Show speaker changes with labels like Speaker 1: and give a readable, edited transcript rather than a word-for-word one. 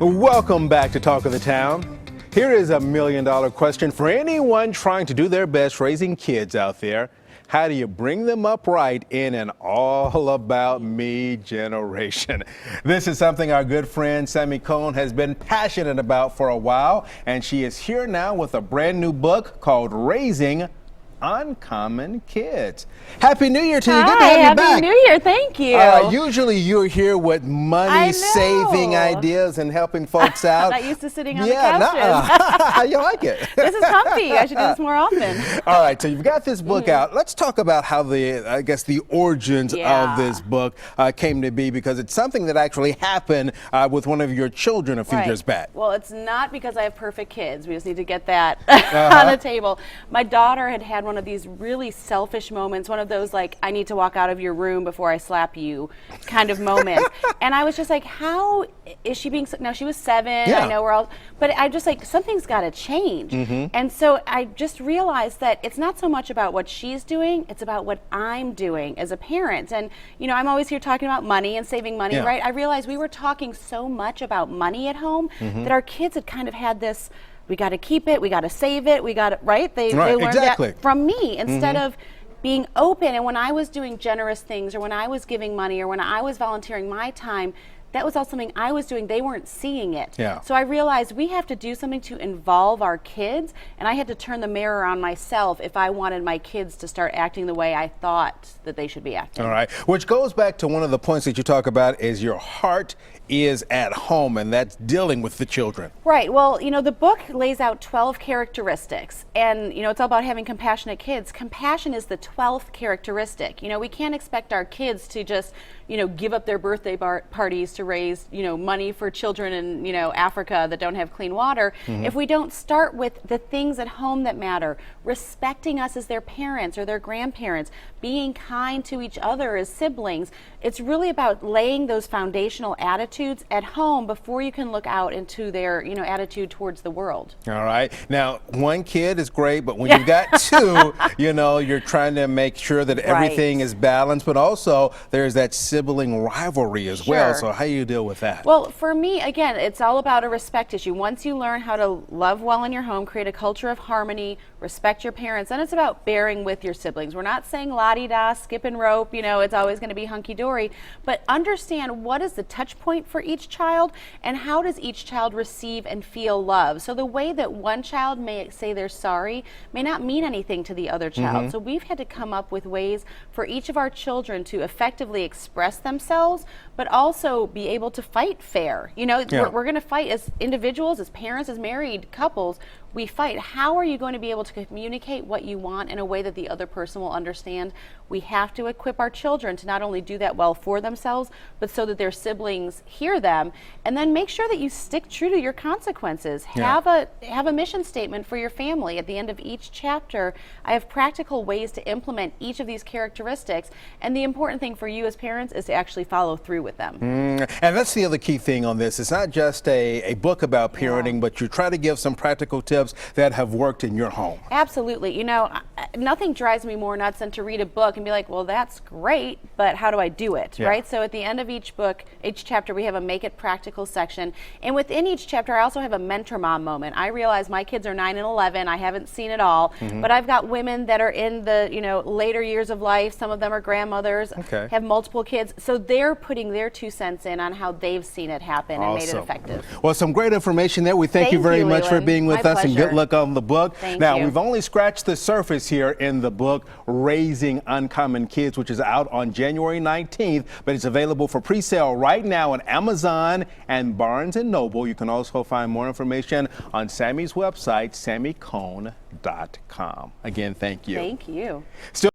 Speaker 1: Welcome back to Talk of the Town. Here is a $1 million question for anyone trying to do their best raising kids out there. How do you bring them up right in an all about me generation? This is something our good friend Sammy Cohn has been passionate about for a while, and she is here now with a brand new book called Raising Uncommon Kids. Happy New Year to you. Good to have you back.
Speaker 2: Happy New Year. Thank you.
Speaker 1: Usually you're here with money saving ideas and helping folks out.
Speaker 2: Not used to sitting on the couches.
Speaker 1: How you like it?
Speaker 2: This is comfy. I should do this more often.
Speaker 1: All right, so you've got this book out. Let's talk about how the origins of this book came to be, because it's something that actually happened with one of your children a few years back.
Speaker 2: Well, it's not because I have perfect kids. We just need to get that on the table. My daughter had one of these really selfish moments, one of those like, I need to walk out of your room before I slap you kind of moments. And I was just like, how is she being, now she was 7, I know we're all, but I just like, something's got to change. And so I just realized that it's not so much about what she's doing, it's about what I'm doing as a parent. And you know, I'm always here talking about money and saving money, right? I realized we were talking so much about money at home that our kids had kind of had this, we got to keep it, we got to save it, we got to, right? They learned that from me instead of being open. And when I was doing generous things, or when I was giving money, or when I was volunteering my time, that was all something I was doing. They weren't seeing it. So I realized we have to do something to involve our kids, and I had to turn the mirror on myself if I wanted my kids to start acting the way I thought that they should be acting.
Speaker 1: All right, which goes back to one of the points that you talk about is your heart is at home, and that's dealing with the children. Right.
Speaker 2: Well, you know, the book lays out 12 characteristics, and you know, it's all about having compassionate kids. Compassion is the 12th characteristic. You know, we can't expect our kids to just, you know, give up their birthday parties to raise, you know, money for children in, you know, Africa that don't have clean water if we don't start with the things at home that matter, respecting us as their parents or their grandparents, being kind to each other as siblings. It's really about laying those foundational attitudes at home before you can look out into their, you know, attitude towards the world.
Speaker 1: All right. Now, one kid is great, but when you've got two, you know, you're trying to make sure that everything is balanced, but also there's that sibling rivalry as well. So how do you deal with that?
Speaker 2: Well, for me, again, it's all about a respect issue. Once you learn how to love well in your home, create a culture of harmony, respect your parents, and it's about bearing with your siblings. We're not saying la-di-da, skip and rope, you know, it's always going to be hunky-dory, but understand what is the touch point for each child, and how does each child receive and feel love. So the way that one child may say they're sorry may not mean anything to the other child. So we've had to come up with ways for each of our children to effectively express themselves, but also be able to fight fair. You know, we're going to fight as individuals, as parents, as married couples. We fight. How are you going to be able to communicate what you want in a way that the other person will understand? We have to equip our children to not only do that well for themselves, but so that their siblings hear them. And then make sure that you stick true to your consequences. Have a mission statement for your family. At the end of each chapter, I have practical ways to implement each of these characteristics. And the important thing for you as parents is to actually follow through with them.
Speaker 1: And that's the other key thing on this. It's not just a book about parenting, but you try to give some practical tips that have worked in your home.
Speaker 2: Absolutely. You know, nothing drives me more nuts than to read a book and be like, well, that's great, but how do I do it, right? So at the end of each book, each chapter, we have a make it practical section. And within each chapter, I also have a mentor mom moment. I realize my kids are 9 and 11. I haven't seen it all, but I've got women that are in the, you know, later years of life. Some of them are grandmothers, have multiple kids. So they're putting their 2 cents in on how they've seen it happen and made it effective.
Speaker 1: Well, some great information there. We thank you very much for being with us, and good luck on the book. Now, we've only scratched the surface here in the book, Raising Uncommon Kids, which is out on January 19th, but it's available for pre-sale right now on Amazon and Barnes & Noble. You can also find more information on Sammy's website, sammycohn.com. Again, thank you.
Speaker 2: Thank you.